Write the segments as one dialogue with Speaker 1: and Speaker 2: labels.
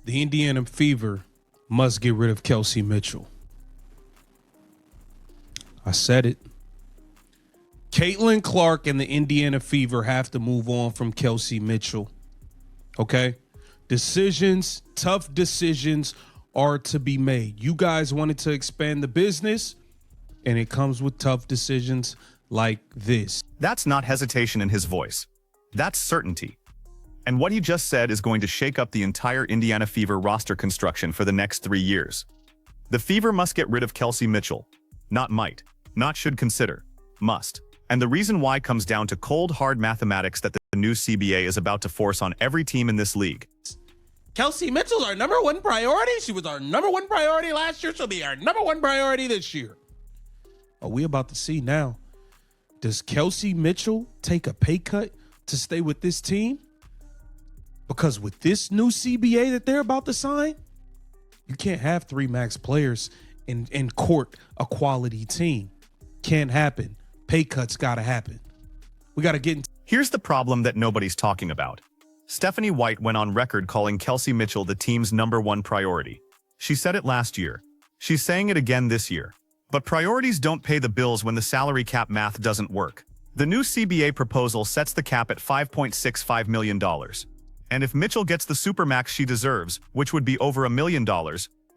Speaker 1: The Indiana Fever must get rid of Kelsey Mitchell. I said it. Caitlin Clark and the Indiana Fever have to move on from Kelsey Mitchell. Okay? Decisions, tough decisions are to be made. You guys wanted to expand the business, and it comes with tough decisions like this.
Speaker 2: That's not hesitation in his voice. That's certainty. And what he just said is going to shake up the entire Indiana Fever roster construction for the next 3 years. The Fever must get rid of Kelsey Mitchell. Not might. Not should consider. Must. And the reason why comes down to cold, hard mathematics that the new CBA is about to force on every team in this league.
Speaker 1: Kelsey Mitchell's our number one priority. She was our number one priority last year. She'll be our number one priority this year. Are we about to see now? Does Kelsey Mitchell take a pay cut to stay with this team? Because with this new CBA that they're about to sign, you can't have 3 max players and court a quality team. Can't happen. Pay cuts got to happen. We got to get into.
Speaker 2: Here's the problem that nobody's talking about. Stephanie White went on record calling Kelsey Mitchell the team's number 1 priority. She said it last year. She's saying it again this year. But priorities don't pay the bills when the salary cap math doesn't work. The new CBA proposal sets the cap at $5.65 million. And if Mitchell gets the supermax she deserves, which would be over $1 million,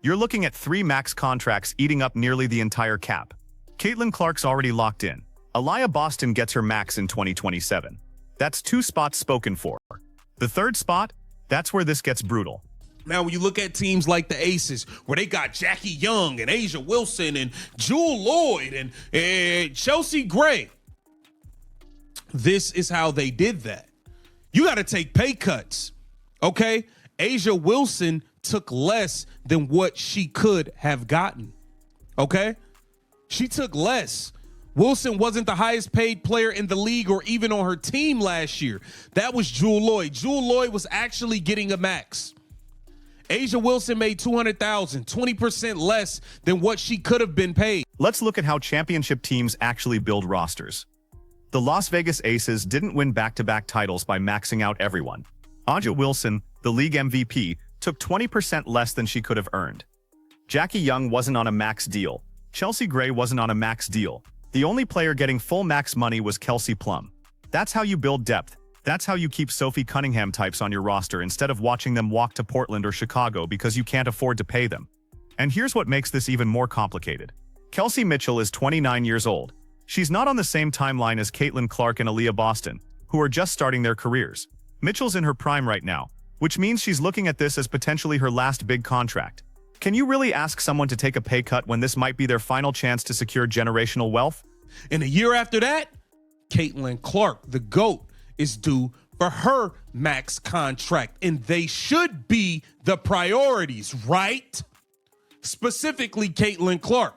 Speaker 2: you're looking at 3 max contracts eating up nearly the entire cap. Caitlin Clark's already locked in. Aliyah Boston gets her max in 2027. That's 2 spots spoken for. The 3rd spot, that's where this gets brutal.
Speaker 1: Now, when you look at teams like the Aces, where they got Jackie Young and Asia Wilson and Jewel Lloyd and Chelsea Gray, this is how they did that. You got to take pay cuts, okay? Asia Wilson took less than what she could have gotten, okay? She took less. Wilson wasn't the highest paid player in the league or even on her team last year. That was Jewel Lloyd. Jewel Lloyd was actually getting a max. Asia Wilson made $200,000, 20% less than what she could have been paid.
Speaker 2: Let's look at how championship teams actually build rosters. The Las Vegas Aces didn't win back-to-back titles by maxing out everyone. Aja Wilson, the league MVP, took 20% less than she could have earned. Jackie Young wasn't on a max deal. Chelsea Gray wasn't on a max deal. The only player getting full max money was Kelsey Plum. That's how you build depth. That's how you keep Sophie Cunningham types on your roster instead of watching them walk to Portland or Chicago because you can't afford to pay them. And here's what makes this even more complicated. Kelsey Mitchell is 29 years old. She's not on the same timeline as Caitlin Clark and Aliyah Boston, who are just starting their careers. Mitchell's in her prime right now, which means she's looking at this as potentially her last big contract. Can you really ask someone to take a pay cut when this might be their final chance to secure generational wealth?
Speaker 1: And a year after that, Caitlin Clark, the GOAT, is due for her max contract, and they should be the priorities, right? Specifically, Caitlin Clark.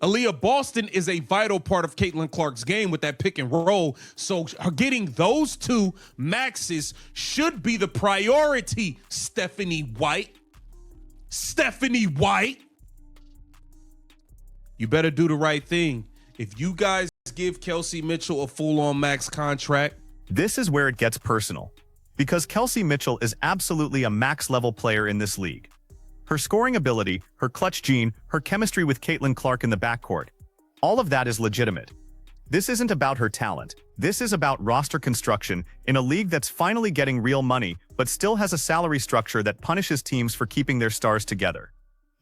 Speaker 1: Aliyah Boston is a vital part of Caitlin Clark's game with that pick and roll, so her getting those 2 maxes should be the priority, Stephanie White. Stephanie White. You better do the right thing. If you guys give Kelsey Mitchell a full-on max contract.
Speaker 2: This is where it gets personal. Because Kelsey Mitchell is absolutely a max-level player in this league. Her scoring ability, her clutch gene, her chemistry with Caitlin Clark in the backcourt, all of that is legitimate. This isn't about her talent. This is about roster construction in a league that's finally getting real money, but still has a salary structure that punishes teams for keeping their stars together.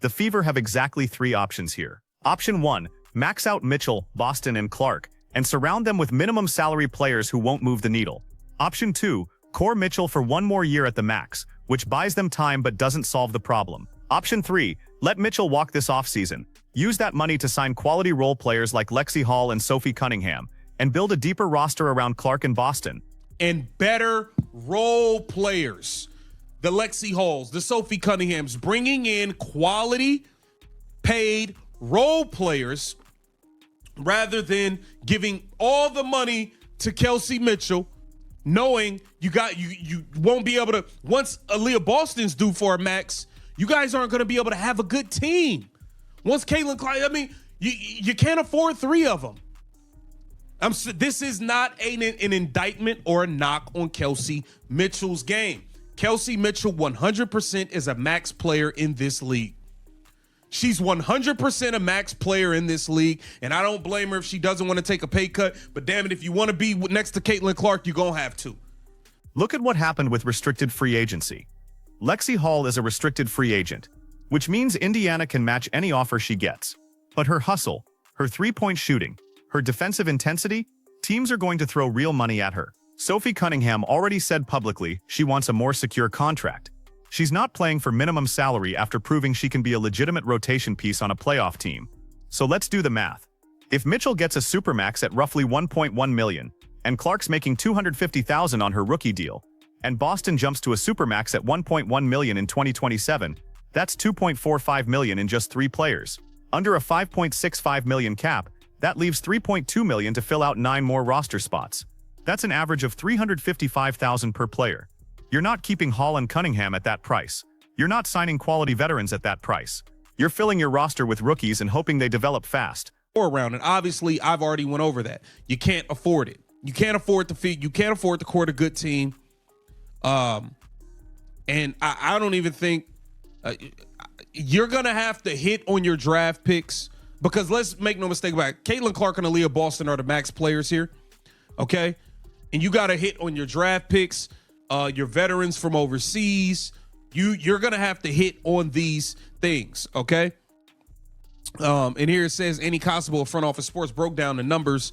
Speaker 2: The Fever have exactly 3 options here. Option 1, max out Mitchell, Boston, and Clark, and surround them with minimum salary players who won't move the needle. Option 2, core Mitchell for 1 more year at the max, which buys them time but doesn't solve the problem. Option 3, let Mitchell walk this offseason. Use that money to sign quality role players like Lexi Hall and Sophie Cunningham, and build a deeper roster around Clark and Boston.
Speaker 1: And better role players. The Lexi Halls, the Sophie Cunninghams, bringing in quality, paid role players rather than giving all the money to Kelsey Mitchell, knowing you won't be able to, once Aliyah Boston's due for a max, you guys aren't going to be able to have a good team. Once Caitlin Clark, I mean, you can't afford 3 of them. This is not an indictment or a knock on Kelsey Mitchell's game. Kelsey Mitchell 100% is a max player in this league. She's 100% a max player in this league, and I don't blame her if she doesn't want to take a pay cut, but damn it, if you want to be next to Caitlin Clark, you're going to have to.
Speaker 2: Look at what happened with restricted free agency. Lexi Hall is a restricted free agent, which means Indiana can match any offer she gets. But her hustle, her three-point shooting, her defensive intensity, teams are going to throw real money at her. Sophie Cunningham already said publicly she wants a more secure contract. She's not playing for minimum salary after proving she can be a legitimate rotation piece on a playoff team. So let's do the math. If Mitchell gets a supermax at roughly $1.1 million, and Clark's making $250,000 on her rookie deal, and Boston jumps to a supermax at $1.1 million in 2027, that's $2.45 million in just 3 players. Under a $5.65 million cap, that leaves $3.2 million to fill out 9 more roster spots. That's an average of $355,000 per player. You're not keeping Hall and Cunningham at that price. You're not signing quality veterans at that price. You're filling your roster with rookies and hoping they develop fast.
Speaker 1: Or around, and obviously I've already went over that. You can't afford it. You can't afford the fee. You can't afford to court a good team. And I don't even think you're gonna have to hit on your draft picks, because let's make no mistake about it. Caitlin Clark and Aaliyah Boston are the max players here. Okay, and you got to hit on your draft picks. Your veterans from overseas, you're gonna have to hit on these things, okay? And here it says any constable of front office sports broke down the numbers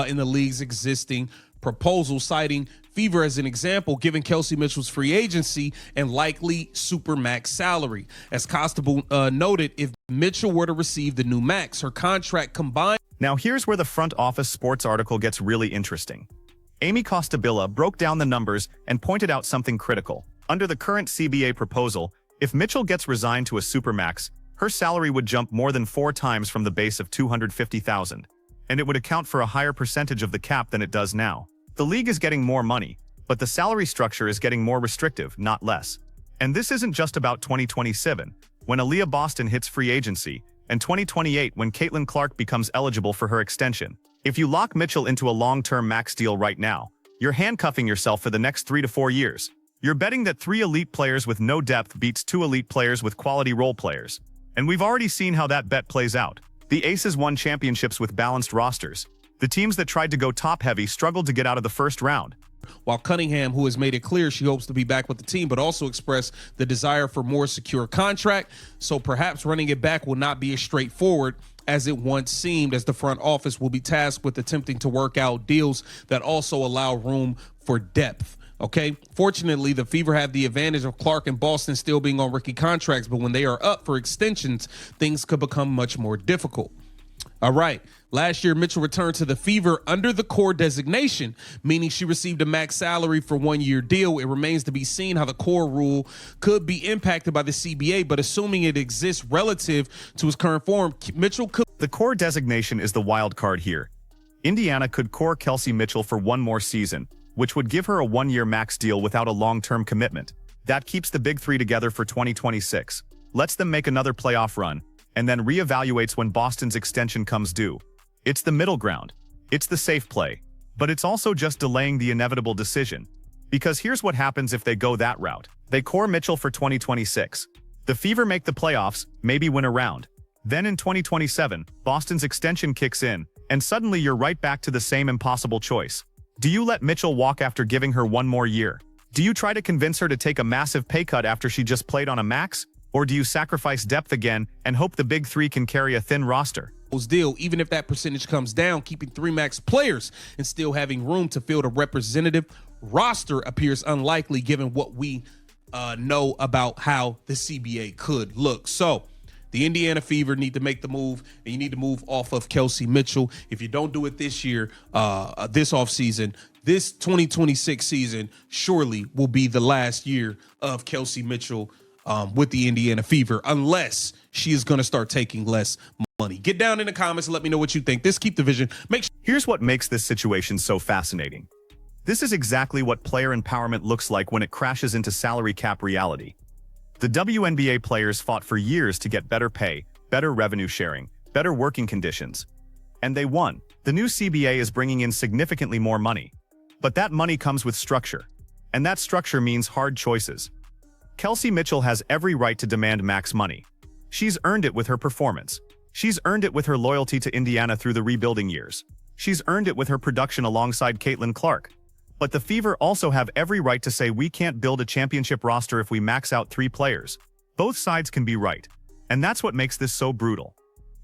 Speaker 1: in the league's existing proposal, citing Fever as an example, given Kelsey Mitchell's free agency and likely supermax salary. As Constable noted, if Mitchell were to receive the new max, her contract combined.
Speaker 2: Now here's where the front office sports article gets really interesting. Amy Costabilla broke down the numbers and pointed out something critical. Under the current CBA proposal, if Mitchell gets resigned to a supermax, her salary would jump more than 4 times from the base of $250,000, and it would account for a higher percentage of the cap than it does now. The league is getting more money, but the salary structure is getting more restrictive, not less. And this isn't just about 2027, when Aaliyah Boston hits free agency, and 2028 when Caitlin Clark becomes eligible for her extension. If you lock Mitchell into a long-term max deal right now, you're handcuffing yourself for the next 3 to 4 years. You're betting that 3 elite players with no depth beats 2 elite players with quality role players. And we've already seen how that bet plays out. The Aces won championships with balanced rosters. The teams that tried to go top-heavy struggled to get out of the first round.
Speaker 1: While Cunningham, who has made it clear she hopes to be back with the team, but also expressed the desire for more secure contract, so perhaps running it back will not be as straightforward as it once seemed, as the front office will be tasked with attempting to work out deals that also allow room for depth. Okay, fortunately, the Fever have the advantage of Clark and Boston still being on rookie contracts, but when they are up for extensions, things could become much more difficult. All right. Last year, Mitchell returned to the Fever under the core designation, meaning she received a max salary for 1-year deal. It remains to be seen how the core rule could be impacted by the CBA, but assuming it exists relative to its current form, Mitchell could.
Speaker 2: The core designation is the wild card here. Indiana could core Kelsey Mitchell for 1 more season, which would give her a 1-year max deal without a long-term commitment. That keeps the big 3 together for 2026, lets them make another playoff run, and then reevaluates when Boston's extension comes due. It's the middle ground. It's the safe play. But it's also just delaying the inevitable decision. Because here's what happens if they go that route. They core Mitchell for 2026. The Fever make the playoffs, maybe win a round. Then in 2027, Boston's extension kicks in, and suddenly you're right back to the same impossible choice. Do you let Mitchell walk after giving her 1 more year? Do you try to convince her to take a massive pay cut after she just played on a max? Or do you sacrifice depth again and hope the big 3 can carry a thin roster?
Speaker 1: Deal, even if that percentage comes down, keeping 3 max players and still having room to field a representative roster appears unlikely given what we know about how the CBA could look. So the Indiana Fever need to make the move, and you need to move off of Kelsey Mitchell. If you don't do it this year, this offseason, this 2026 season surely will be the last year of Kelsey Mitchell with the Indiana Fever, unless she is going to start taking less money. Get down in the comments and let me know what you think. This Keep Division.
Speaker 2: Here's what makes this situation so fascinating. This is exactly what player empowerment looks like when it crashes into salary cap reality. The WNBA players fought for years to get better pay, better revenue sharing, better working conditions. And they won. The new CBA is bringing in significantly more money. But that money comes with structure. And that structure means hard choices. Kelsey Mitchell has every right to demand max money. She's earned it with her performance. She's earned it with her loyalty to Indiana through the rebuilding years. She's earned it with her production alongside Caitlin Clark. But the Fever also have every right to say we can't build a championship roster if we max out 3 players. Both sides can be right. And that's what makes this so brutal.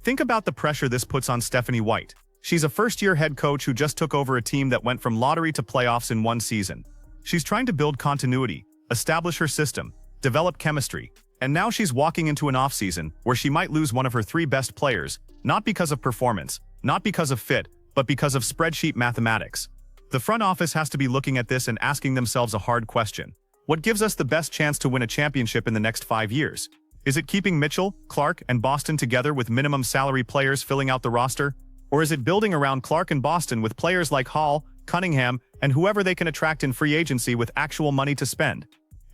Speaker 2: Think about the pressure this puts on Stephanie White. She's a first-year head coach who just took over a team that went from lottery to playoffs in 1 season. She's trying to build continuity, establish her system, develop chemistry, and now she's walking into an offseason where she might lose one of her 3 best players, not because of performance, not because of fit, but because of spreadsheet mathematics. The front office has to be looking at this and asking themselves a hard question. What gives us the best chance to win a championship in the next 5 years? Is it keeping Mitchell, Clark, and Boston together with minimum salary players filling out the roster? Or is it building around Clark and Boston with players like Hall, Cunningham, and whoever they can attract in free agency with actual money to spend?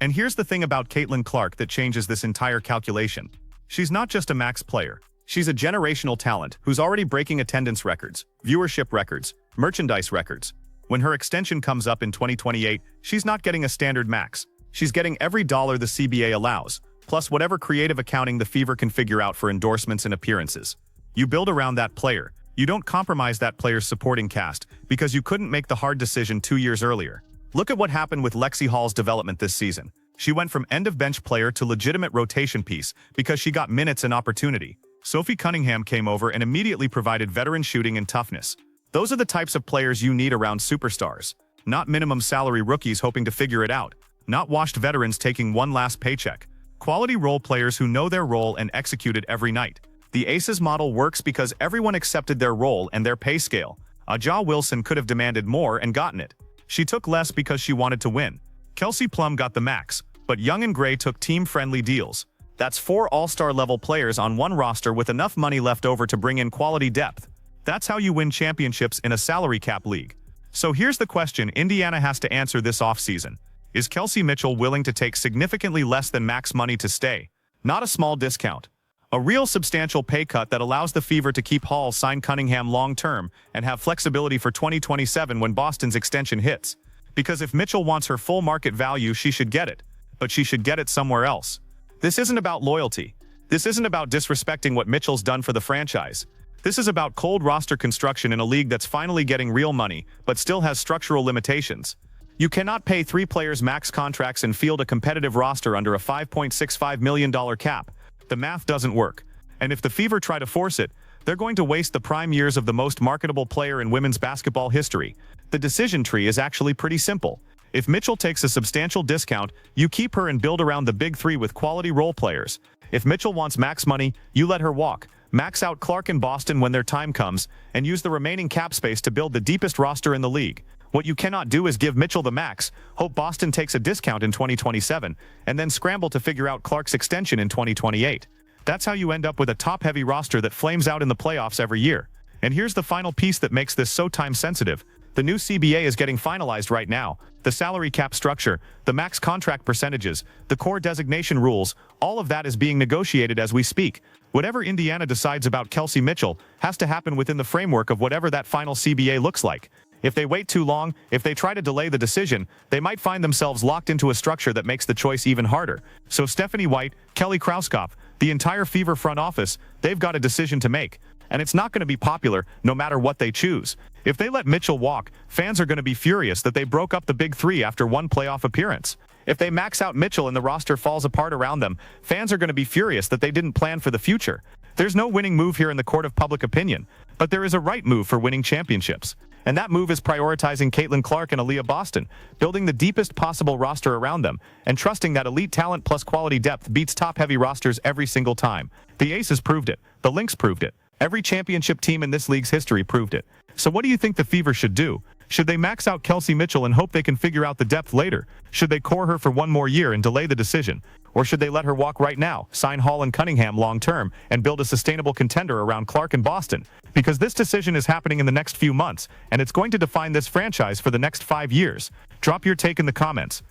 Speaker 2: And here's the thing about Caitlin Clark that changes this entire calculation. She's not just a max player. She's a generational talent who's already breaking attendance records, viewership records, merchandise records. When her extension comes up in 2028, she's not getting a standard max. She's getting every dollar the CBA allows, plus whatever creative accounting the Fever can figure out for endorsements and appearances. You build around that player. You don't compromise that player's supporting cast because you couldn't make the hard decision 2 years earlier. Look at what happened with Lexi Hall's development this season. She went from end-of-bench player to legitimate rotation piece because she got minutes and opportunity. Sophie Cunningham came over and immediately provided veteran shooting and toughness. Those are the types of players you need around superstars. Not minimum salary rookies hoping to figure it out. Not washed veterans taking one last paycheck. Quality role players who know their role and execute it every night. The Aces model works because everyone accepted their role and their pay scale. A'ja Wilson could have demanded more and gotten it. She took less because she wanted to win. Kelsey Plum got the max, but Young and Gray took team-friendly deals. That's 4 all-star level players on one roster with enough money left over to bring in quality depth. That's how you win championships in a salary cap league. So here's the question Indiana has to answer this offseason. Is Kelsey Mitchell willing to take significantly less than max money to stay? Not a small discount. A real substantial pay cut that allows the Fever to keep Hall, sign Cunningham long-term, and have flexibility for 2027 when Boston's extension hits. Because if Mitchell wants her full market value, she should get it. But she should get it somewhere else. This isn't about loyalty. This isn't about disrespecting what Mitchell's done for the franchise. This is about cold roster construction in a league that's finally getting real money, but still has structural limitations. You cannot pay 3 players max contracts and field a competitive roster under a $5.65 million cap. The math doesn't work. And if the Fever try to force it, they're going to waste the prime years of the most marketable player in women's basketball history. The decision tree is actually pretty simple. If Mitchell takes a substantial discount, you keep her and build around the big 3 with quality role players. If Mitchell wants max money, you let her walk. Max out Clark and Boston when their time comes, and use the remaining cap space to build the deepest roster in the league. What you cannot do is give Mitchell the max, hope Boston takes a discount in 2027, and then scramble to figure out Clark's extension in 2028. That's how you end up with a top-heavy roster that flames out in the playoffs every year. And here's the final piece that makes this so time-sensitive. The new CBA is getting finalized right now. The salary cap structure, the max contract percentages, the core designation rules, all of that is being negotiated as we speak. Whatever Indiana decides about Kelsey Mitchell has to happen within the framework of whatever that final CBA looks like. If they wait too long, if they try to delay the decision, they might find themselves locked into a structure that makes the choice even harder. So Stephanie White, Kelly Krauskopf, the entire Fever front office, they've got a decision to make. And it's not going to be popular no matter what they choose. If they let Mitchell walk, fans are going to be furious that they broke up the big 3 after 1 playoff appearance. If they max out Mitchell and the roster falls apart around them, fans are going to be furious that they didn't plan for the future. There's no winning move here in the court of public opinion, but there is a right move for winning championships. And that move is prioritizing Caitlin Clark and Aaliyah Boston, building the deepest possible roster around them, and trusting that elite talent plus quality depth beats top-heavy rosters every single time. The Aces proved it. The Lynx proved it. Every championship team in this league's history proved it. So what do you think the Fever should do? Should they max out Kelsey Mitchell and hope they can figure out the depth later? Should they core her for 1 more year and delay the decision? Or should they let her walk right now, sign Hall and Cunningham long-term, and build a sustainable contender around Clark and Boston? Because this decision is happening in the next few months, and it's going to define this franchise for the next 5 years. Drop your take in the comments.